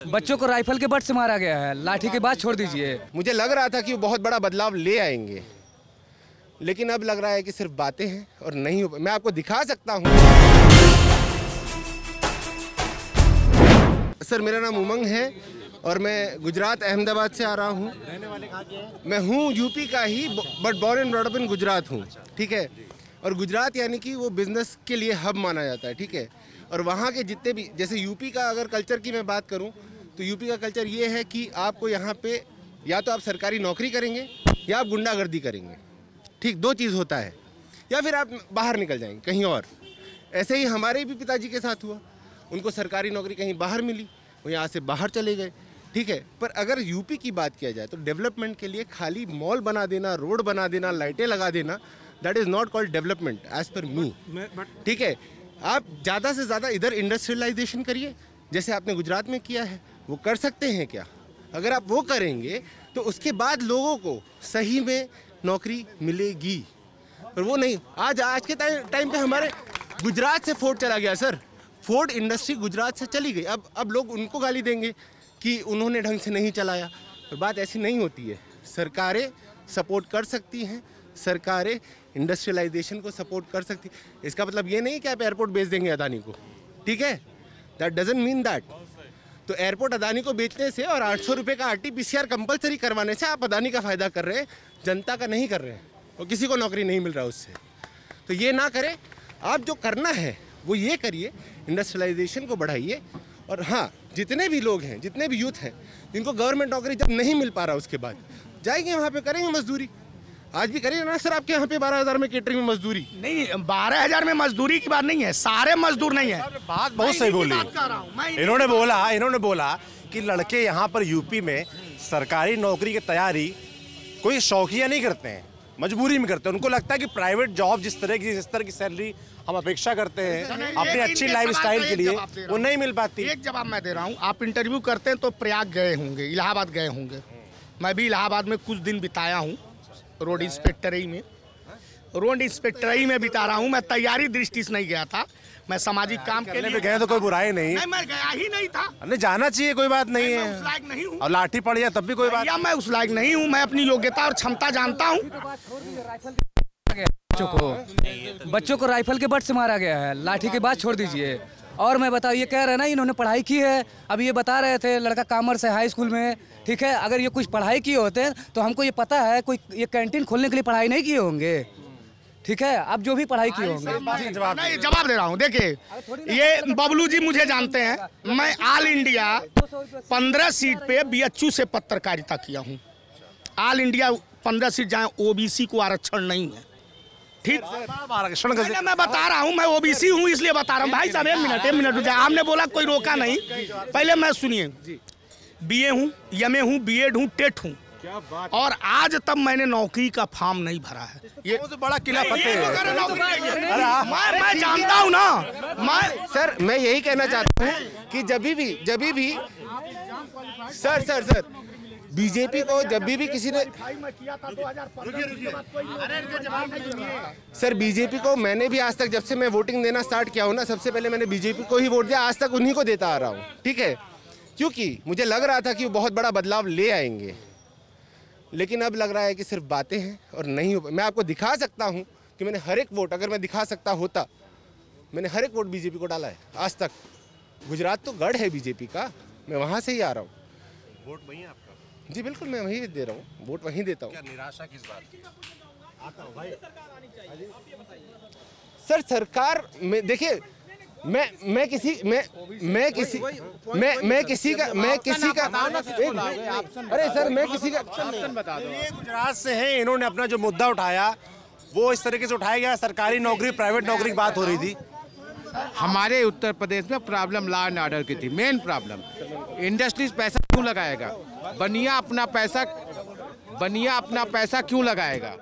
बच्चों को राइफल के बट से मारा गया है, लाठी के बाद छोड़ दीजिए। मुझे लग रहा था कि वो बहुत बड़ा बदलाव ले आएंगे, लेकिन अब लग रहा है कि सिर्फ बातें हैं और नहीं हो। मैं आपको दिखा सकता हूँ। सर, मेरा नाम उमंग है और मैं गुजरात अहमदाबाद से आ रहा हूँ। रहने वाले कहाँ के हैं? मैं हूँ यूपी का ही, but born and brought up in Gujarat हूँ, ठीक है। और गुजरात यानी कि वो बिजनेस के लिए हब माना जाता है, ठीक है। और वहाँ के जितने भी, जैसे यूपी का अगर कल्चर की मैं बात करूँ तो यूपी का कल्चर ये है कि आपको यहाँ पे या तो आप सरकारी नौकरी करेंगे या आप गुंडागर्दी करेंगे, ठीक, दो चीज़ होता है, या फिर आप बाहर निकल जाएंगे कहीं और। ऐसे ही हमारे भी पिताजी के साथ हुआ, उनको सरकारी नौकरी कहीं बाहर मिली, वो यहाँ से बाहर चले गए, ठीक है। पर अगर यूपी की बात किया जाए तो डेवलपमेंट के लिए खाली मॉल बना देना, रोड बना देना, लाइटें लगा देना, that is not called development as per me, ठीक है। आप ज़्यादा से ज़्यादा इधर इंडस्ट्रियलाइजेशन करिए, जैसे आपने गुजरात में किया है, वो कर सकते हैं क्या? अगर आप वो करेंगे तो उसके बाद लोगों को सही में नौकरी मिलेगी, पर वो नहीं। आज के टाइम पे हमारे गुजरात से फोर्ड चला गया सर, फोर्ड इंडस्ट्री गुजरात से चली गई। अब लोग उनको गाली देंगे कि उन्होंने ढंग से नहीं चलाया, तो बात ऐसी नहीं होती है। सरकारें सपोर्ट कर सकती हैं, सरकारें इंडस्ट्रियलाइजेशन को सपोर्ट कर सकती। इसका मतलब ये नहीं कि आप एयरपोर्ट बेच देंगे अदानी को, ठीक है, दैट डजंट मीन दैट। तो एयरपोर्ट अदानी को बेचने से और 800 रुपये का RT-PCR कंपलसरी करवाने से आप अदानी का फ़ायदा कर रहे हैं, जनता का नहीं कर रहे हैं, और किसी को नौकरी नहीं मिल रहा उससे। तो ये ना करें, आप जो करना है वो ये करिए, इंडस्ट्रियलाइजेशन को बढ़ाइए। और हाँ, जितने भी लोग हैं, जितने भी यूथ हैं जिनको गवर्नमेंट नौकरी जब नहीं मिल पा रहा, उसके बाद जाएंगे वहाँ पे करेंगे मजदूरी। आज भी करिए ना सर, आपके यहाँ पे 12,000 में केटरिंग में मजदूरी नहीं, 12,000 में मजदूरी की बात नहीं है, सारे मजदूर नहीं है। बात बहुत सही बोली इन्होंने बोला कि लड़के यहाँ पर यूपी में सरकारी नौकरी की तैयारी कोई शौकिया नहीं करते हैं, मजबूरी में करते हैं। उनको लगता है कि प्राइवेट जॉब जिस तरह की सैलरी हम अपेक्षा करते हैं अपनी अच्छी लाइफस्टाइल के लिए, वो नहीं मिल पाती। एक जवाब मैं दे रहा हूँ, आप इंटरव्यू करते हैं तो प्रयाग गए होंगे, इलाहाबाद गए होंगे। मैं भी इलाहाबाद में कुछ दिन बिताया हूँ, रोड इंस्पेक्टरी में बिता रहा हूँ। मैं तैयारी दृष्टि से नहीं गया था, मैं सामाजिक काम के लिए गए तो कोई बुराई नहीं, मैं गया ही नहीं था। नहीं जाना चाहिए, कोई बात नहीं है, उस लायक नहीं हूँ। और लाठी पड़ जाए तब भी कोई बात, मैं उस लायक नहीं हूँ, मैं अपनी योग्यता और क्षमता जानता हूँ। बच्चों को राइफल के बट से मारा गया है, लाठी के बाद छोड़ दीजिए। और मैं बताऊँ, ये कह रहे हैं ना इन्होंने पढ़ाई की है, अब ये बता रहे थे लड़का कॉमर्स है हाई स्कूल में, ठीक है। अगर ये कुछ पढ़ाई किए होते तो हमको ये पता है, कोई ये कैंटीन खोलने के लिए पढ़ाई नहीं किए होंगे, ठीक है। अब जो भी पढ़ाई किए होंगे, जवाब दे रहा हूँ। देखिए, ये बबलू जी मुझे जानते हैं, मैं ऑल इंडिया 15 सीट पे BHU से पत्रकारिता किया हूँ। ऑल इंडिया 15 सीट जहाँ OBC को आरक्षण नहीं है, ठीक। मैं बता रहा हूँ, मैं OBC हूँ इसलिए बता रहा हूँ। भाई साहब एक मिनट, आपने बोला कोई रोका नहीं, पहले मैं सुनिए। BA हूँ, MA हूँ, B.Ed हूँ, टेट हूँ, और आज तब मैंने नौकरी का फॉर्म नहीं भरा है। ये तो बड़ा किला फतेह है। मैं जानता हूँ ना, सर मैं यही कहना चाहता हूँ कि जब भी सर बीजेपी को जब भी किसी ने, सर बीजेपी को मैंने भी आज तक, जब से मैं वोटिंग देना स्टार्ट किया हूँ ना, सबसे पहले मैंने बीजेपी को ही वोट दिया, आज तक उन्हीं को देता आ रहा हूँ, ठीक है। क्योंकि मुझे लग रहा था कि वो बहुत बड़ा बदलाव ले आएंगे, लेकिन अब लग रहा है कि सिर्फ बातें हैं और नहीं हो। मैं आपको दिखा सकता हूँ कि मैंने हर एक वोट, अगर मैं दिखा सकता होता, मैंने हर एक वोट बीजेपी को डाला है आज तक। गुजरात तो गढ़ है बीजेपी का, मैं वहाँ से ही आ रहा हूँ। वोट वही है आपका? जी बिल्कुल, मैं वहीं दे रहा हूँ, वोट वहीं देता हूँ। क्या निराशा किस बात की? आता हूँ भाई। सर सरकार में देखिए, मैं किसी का अरे सर मैं किसी का बता दो। ये गुजरात से है, इन्होंने अपना जो मुद्दा उठाया वो इस तरीके से उठाया गया, सरकारी नौकरी प्राइवेट नौकरी की बात हो रही थी। हमारे उत्तर प्रदेश में प्रॉब्लम लॉ एंड ऑर्डर की थी, मेन प्रॉब्लम। इंडस्ट्रीज पैसा क्यों लगाएगा? बनिया अपना पैसा क्यों लगाएगा?